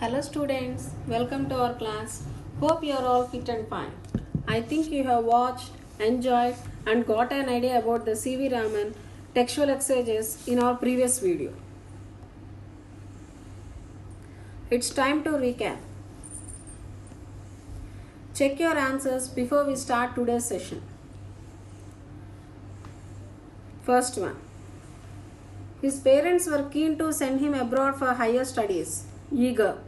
Hello students, welcome to our class. Hope you are all fit and fine. I think you have watched, enjoyed and got an idea about the C.V. Raman textual exercises in our previous video. It's time to recap. Check your answers before we start today's session. First one. His parents were keen to send him abroad for higher studies. Eager.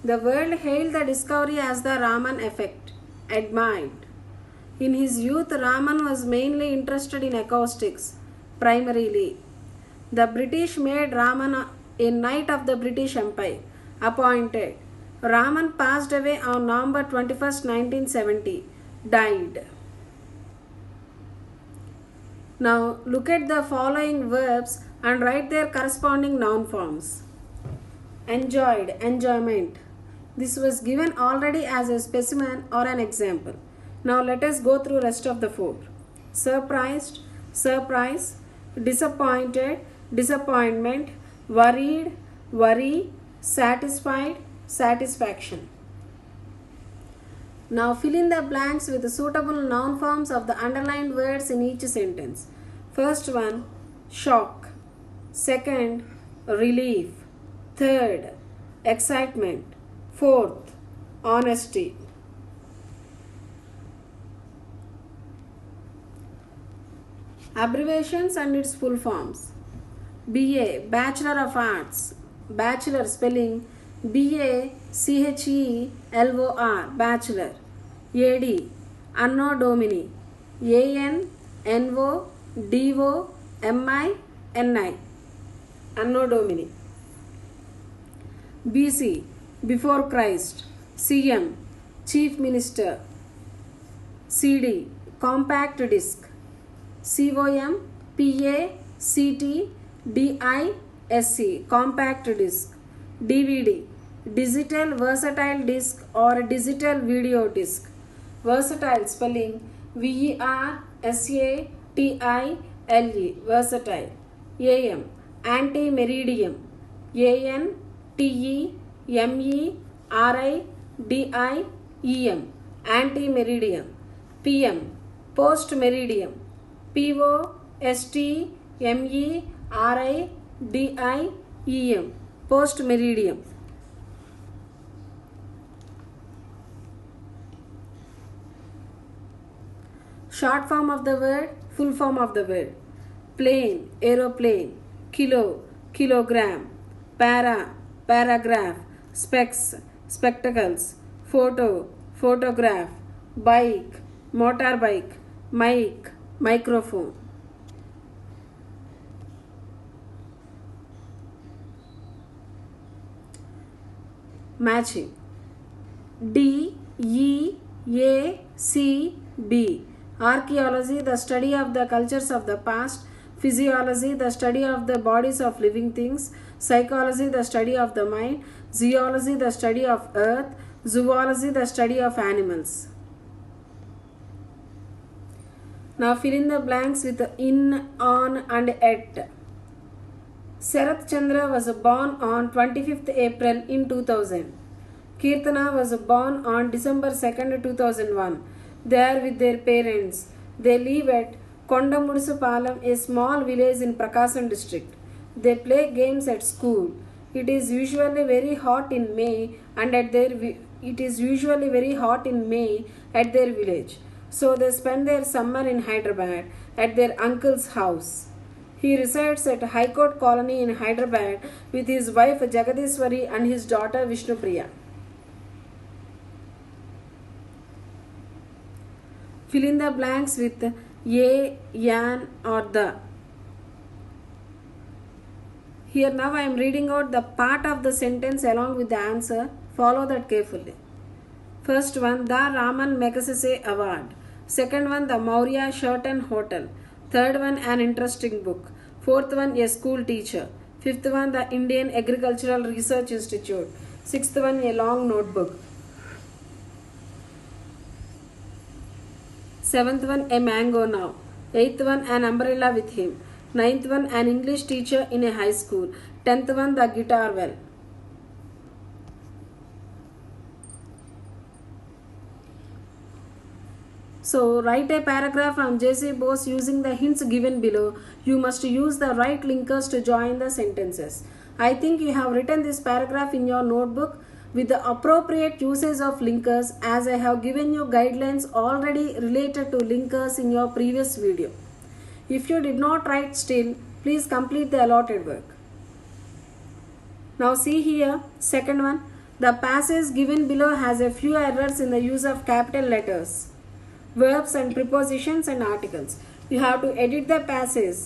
The world hailed the discovery as the Raman effect. Admired. In his youth, Raman was mainly interested in acoustics, primarily. The British made Raman a Knight of the British Empire. Appointed. Raman passed away on November 21st, 1970. Died. Now look at the following verbs and write their corresponding noun forms. Enjoyed, enjoyment. This was given already as a specimen or an example. Now let us go through rest of the four. Surprised, surprise, disappointed, disappointment, worried, worry, satisfied, satisfaction. Now fill in the blanks with the suitable noun forms of the underlined words in each sentence. First one, shock. Second, relief. Third, excitement. Fourth, honesty. Abbreviations and its full forms. BA, Bachelor of Arts. Bachelor spelling BACHELOR, Bachelor. AD, Anno Domini. ANNODOMINI, Anno Domini. BC, Before Christ. CM, Chief Minister. CD, Compact Disc. COM, PACT, Compact Disc. DVD, Digital Versatile Disc or Digital Video Disc. Versatile spelling VERSATILE, Versatile. AM, Anti-Meridiem. ANTEMERIDIEM, Anti-Meridiem. PM, Post-Meridiem. POSTMERIDIEM, Post-Meridiem. Short form of the word, full form of the word. Plane, aeroplane. Kilo, kilogram. Para, paragraph. Specs, spectacles. Photo, photograph. Bike, motorbike. Mic, microphone. Matching. DEACB. Archaeology, the study of the cultures of the past. Physiology, the study of the bodies of living things. Psychology, the study of the mind. Zoology, the study of earth. Zoology, the study of animals. Now fill in the blanks with in, on and at. Sarath Chandra was born on 25th April in 2000. Kirtana was born on December 2nd, 2001. They are with their parents. They live at Kondamudusupalam, a small village in Prakasam district. They play games at school. It is usually very hot in May at their village. So they spend their summer in Hyderabad at their uncle's house. He resides at High Court Colony in Hyderabad with his wife Jagadishwari and his daughter Vishnupriya. Fill in the blanks with a, an or the. Here now I am reading out the part of the sentence along with the answer. Follow that carefully. First one, the Raman Magsaysay Award. Second one, the Maurya Sheraton Hotel. Third one, an interesting book. Fourth one, a school teacher. Fifth one, the Indian Agricultural Research Institute. Sixth one, a long notebook. Seventh one, a mango now. Eighth one, an umbrella with him. Ninth one, an English teacher in a high school. 10th one, the guitar well. So write a paragraph on J.C. Bose using the hints given below. You must use the right linkers to join the sentences. I think you have written this paragraph in your notebook with the appropriate usage of linkers, as I have given you guidelines already related to linkers in your previous video. If you did not write still, please complete the allotted work. Now see here, second one. The passage given below has a few errors in the use of capital letters, verbs and prepositions and articles. You have to edit the passage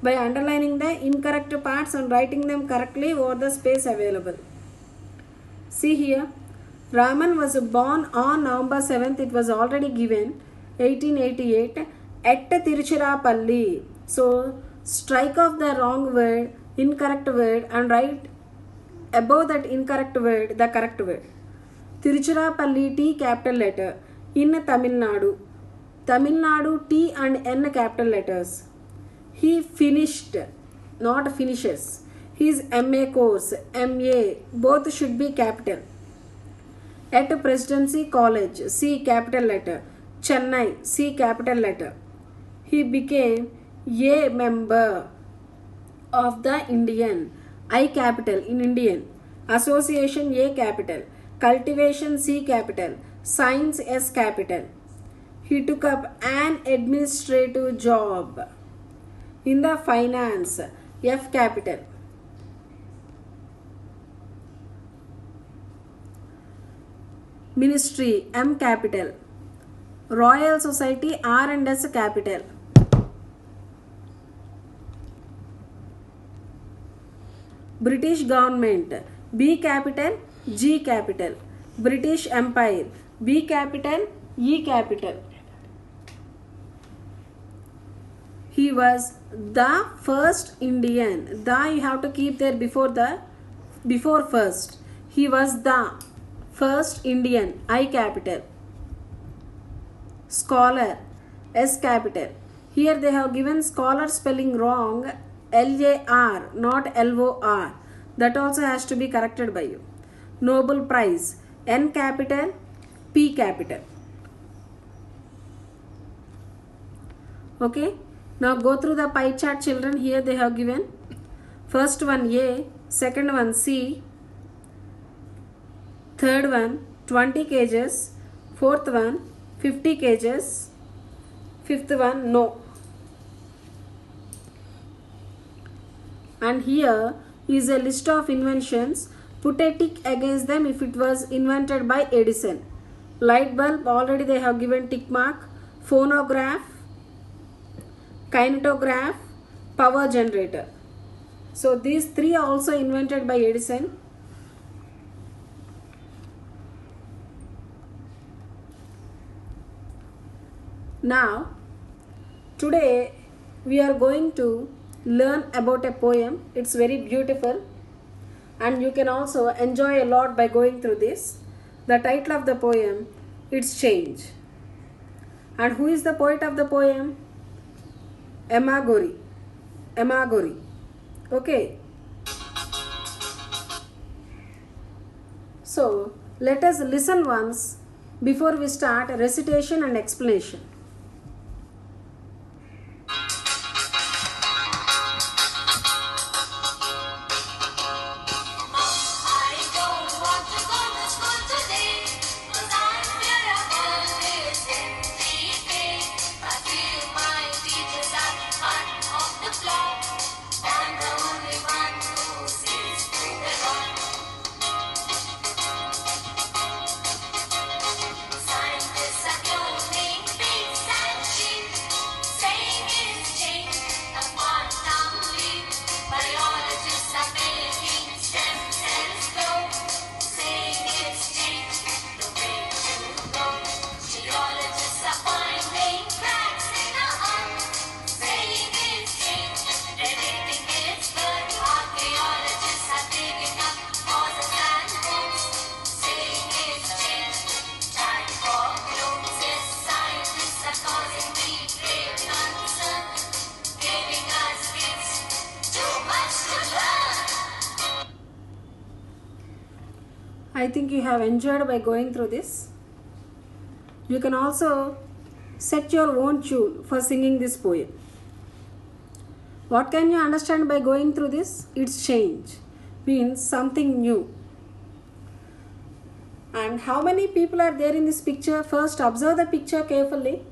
by underlining the incorrect parts and writing them correctly over the space available. See here, Raman was born on November 7th, it was already given, 1888, at Tiruchirappalli. So, strike off the wrong word, incorrect word, and write above that incorrect word the correct word. Tiruchirappalli, T capital letter, in Tamil Nadu. Tamil Nadu, T and N capital letters. He finished, not finishes. His MA course, MA, both should be capital. At Presidency College, C capital letter. Chennai, C capital letter. He became a member of the Indian, I capital in Indian. Association, A capital. Cultivation, C capital. Science, S capital. He took up an administrative job in the finance, F capital. Ministry, M capital. Royal Society, R and S capital. British government, B capital, G capital. British Empire, B capital, E capital. He was the first Indian. The you have to keep there before first. He was the first Indian, I capital. Scholar, S capital. Here they have given scholar spelling wrong, LAR, not LOR. That also has to be corrected by you. Nobel Prize, N capital, P capital. Okay. Now go through the pie chart, children. Here they have given first one A, second one C, third one 20 kgs, fourth one 50 kgs, fifth one no. And here is a list of inventions. Put a tick against them if it was invented by Edison. Light bulb, already they have given tick mark. Phonograph, kinetograph, power generator. So these three are also invented by Edison. Now, today we are going to learn about a poem. It's very beautiful and you can also enjoy a lot by going through this. The title of the poem, It's Change. And who is the poet of the poem? Emma Gorey. Emma Gorey. Okay. So, let us listen once before we start recitation and explanation. I think you have enjoyed by going through this. You can also set your own tune for singing this poem. What can you understand by going through this? It's change, means something new. And how many people are there in this picture? First, observe the picture carefully.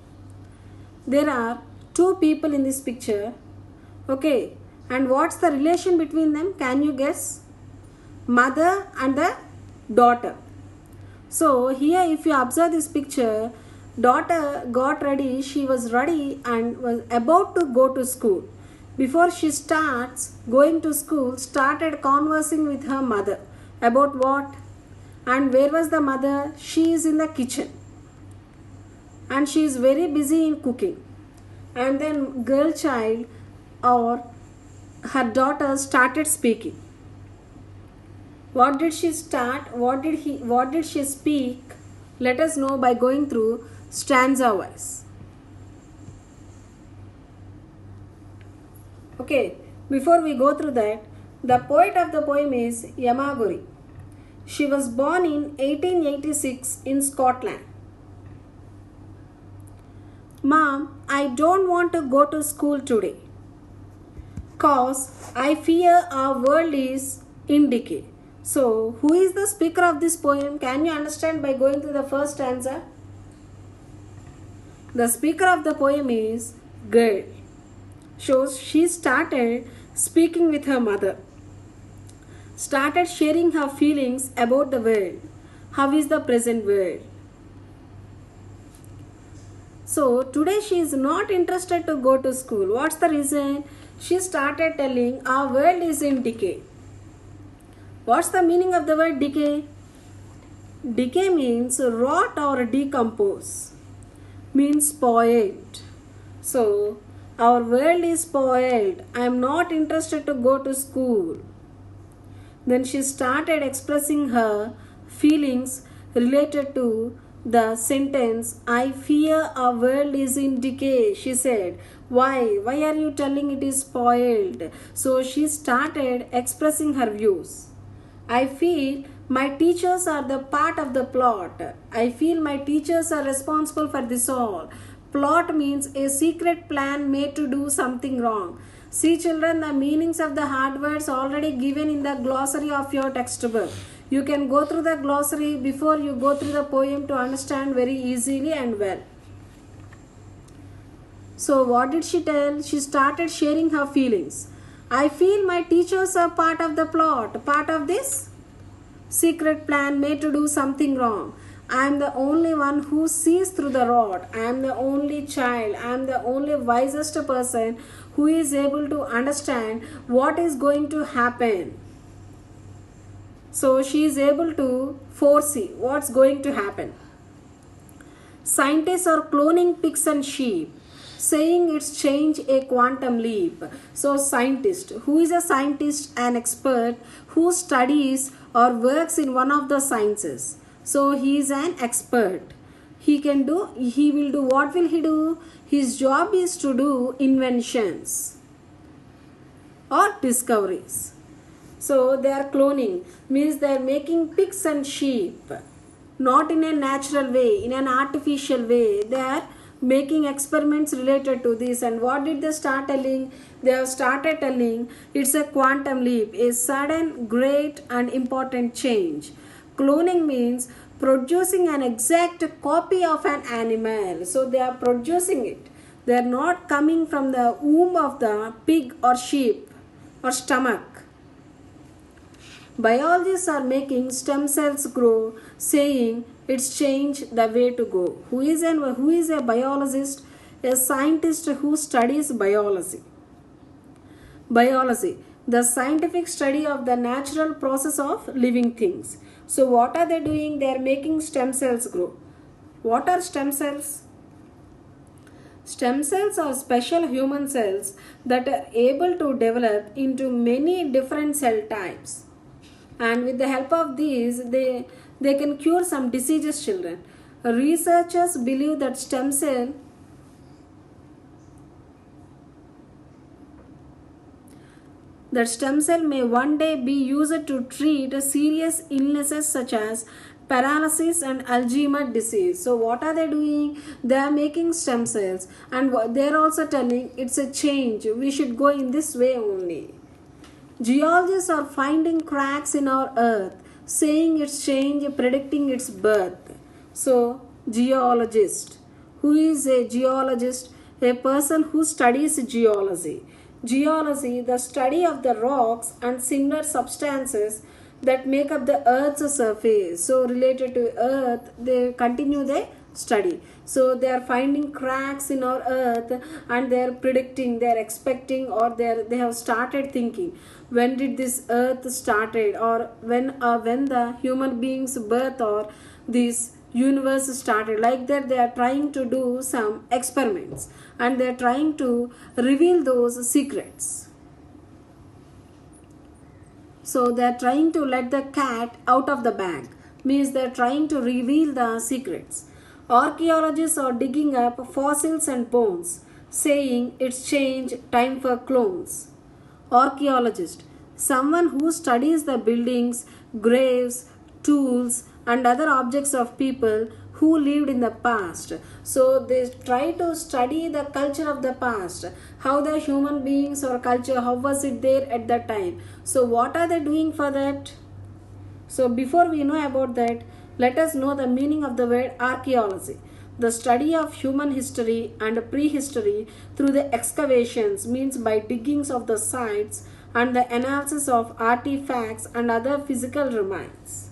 There are two people in this picture. Okay, and what's the relation between them? Can you guess? Mother and the daughter. So here if you observe this picture, daughter got ready, she was ready and was about to go to school. Before she starts going to school, started conversing with her mother. About what? And where was the mother? She is in the kitchen. And she is very busy in cooking. And then girl child or her daughter started speaking. What did she start? What did she speak? Let us know by going through stanza wise. Okay, before we go through that, the poet of the poem is Yamaguri. She was born in 1886 in Scotland. Mom, I don't want to go to school today, cause I fear our world is in decay. So, who is the speaker of this poem? Can you understand by going to the first stanza? The speaker of the poem is girl. So, she started speaking with her mother. Started sharing her feelings about the world. How is the present world? So, today she is not interested to go to school. What's the reason? She started telling our world is in decay. What's the meaning of the word decay? Decay means rot or decompose. Means spoiled. So, our world is spoiled. I am not interested to go to school. Then she started expressing her feelings related to the sentence, I fear our world is in decay. She said, why? Why are you telling it is spoiled? So she started expressing her views. I feel my teachers are the part of the plot. I feel my teachers are responsible for this all. Plot means a secret plan made to do something wrong. See children, the meanings of the hard words already given in the glossary of your textbook. You can go through the glossary before you go through the poem to understand very easily and well. So what did she tell? She started sharing her feelings. I feel my teachers are part of the plot, part of this secret plan made to do something wrong. I am the only one who sees through the rod. I am the only child. I am the only wisest person who is able to understand what is going to happen. So she is able to foresee what's going to happen. Scientists are cloning pigs and sheep, saying it's change a quantum leap. So scientist, who is a scientist? An expert who studies or works in one of the sciences. So he is an expert. He will do, what will he do? His job is to do inventions or discoveries. So they are cloning, means they are making pigs and sheep, not in a natural way, in an artificial way. They are making experiments related to this. And what did they start telling? They have started telling it's a quantum leap, a sudden, great and important change. Cloning means producing an exact copy of an animal. So they are producing it. They are not coming from the womb of the pig or sheep or stomach. Biologists are making stem cells grow, saying it's change the way to go. Who is a biologist? A scientist who studies biology. Biology, the scientific study of the natural process of living things. So what are they doing? They are making stem cells grow. What are stem cells? Stem cells are special human cells that are able to develop into many different cell types. And with the help of these, they can cure some diseases, children. Researchers believe that stem cell that stem cell may one day be used to treat serious illnesses such as paralysis and Alzheimer's disease. So what are they doing? They are making stem cells, and they are also telling it's a change. We should go in this way only. Geologists are finding cracks in our earth, saying its change, predicting its birth. So, geologist. Who is a geologist? A person who studies geology. Geology, the study of the rocks and similar substances that make up the earth's surface. So, related to earth, they continue their study. So they are finding cracks in our earth, and they are predicting, they are expecting, or they have started thinking, when did this earth started, or when the human beings birth or this universe started. Like that, they are trying to do some experiments, and they are trying to reveal those secrets. So they are trying to let the cat out of the bag, means they are trying to reveal the secrets. Archaeologists are digging up fossils and bones, saying it's change, time for clones. Archaeologist, someone who studies the buildings, graves, tools, and other objects of people who lived in the past. So they try to study the culture of the past, how the human beings or culture, how was it there at that time. So what are they doing for that? So before we know about that, let us know the meaning of the word archaeology. The study of human history and prehistory through the excavations, means by diggings of the sites and the analysis of artifacts and other physical remains.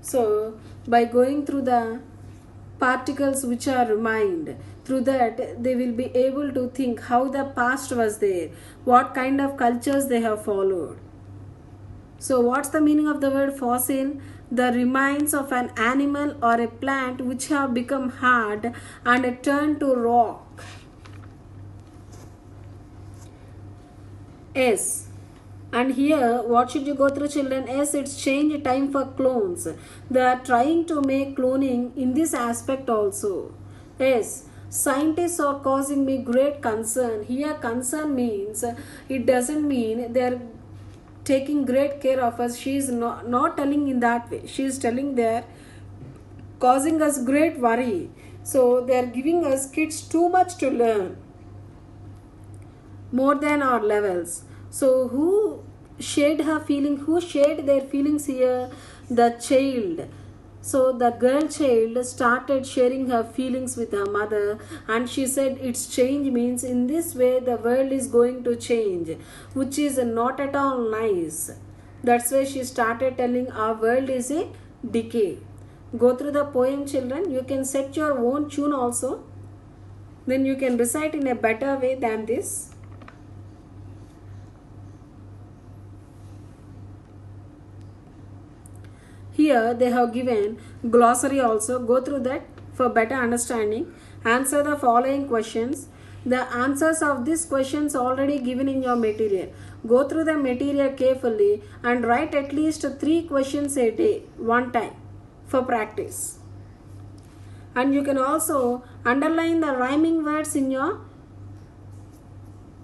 So by going through the particles which are remained, through that they will be able to think how the past was there, what kind of cultures they have followed. So what's the meaning of the word fossil? The remains of an animal or a plant which have become hard and turned to rock. S. And here, what should you go through, children? S, it's change time for clones. They are trying to make cloning in this aspect also. S, scientists are causing me great concern. Here, concern means, it doesn't mean they are taking great care of us. She is not telling in that way. She is telling they are causing us great worry. So they are giving us kids too much to learn, more than our levels. So who shared her feeling? Who shared their feelings here? The child. So the girl child started sharing her feelings with her mother, and she said it's change, means in this way the world is going to change, which is not at all nice. That's why she started telling our world is a decay. Go through the poem, children. You can set your own tune also. Then you can recite in a better way than this. Here they have given glossary also. Go through that for better understanding. Answer the following questions. The answers of these questions already given in your material. Go through the material carefully and write at least 3 questions a day, one time, for practice. And you can also underline the rhyming words in your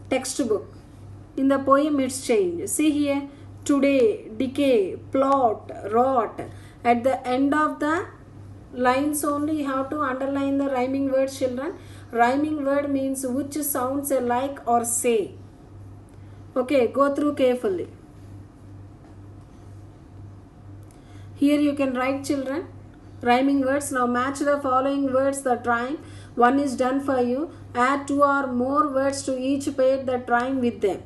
textbook. In the poem it's changed. See here. Today, decay, plot, rot. At the end of the lines only you have to underline the rhyming words, children. Rhyming word means which sounds like or say. Okay, go through carefully. Here you can write, children, rhyming words. Now match the following words that rhyme. One is done for you. Add 2 or more words to each pair that rhyme with them.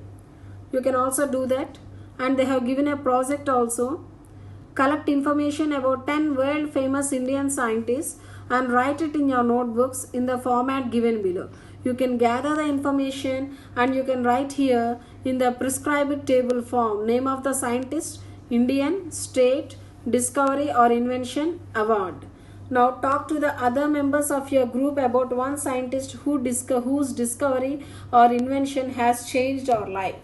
You can also do that. And they have given a project also. Collect information about 10 world famous Indian scientists and write it in your notebooks in the format given below. You can gather the information and you can write here in the prescribed table form name of the scientist, Indian, state, discovery or invention, award. Now talk to the other members of your group about one scientist whose discovery or invention has changed our life.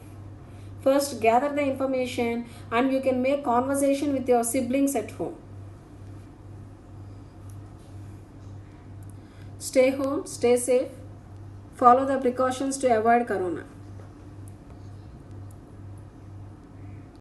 First, gather the information and you can make conversation with your siblings at home. Stay home, stay safe, follow the precautions to avoid corona.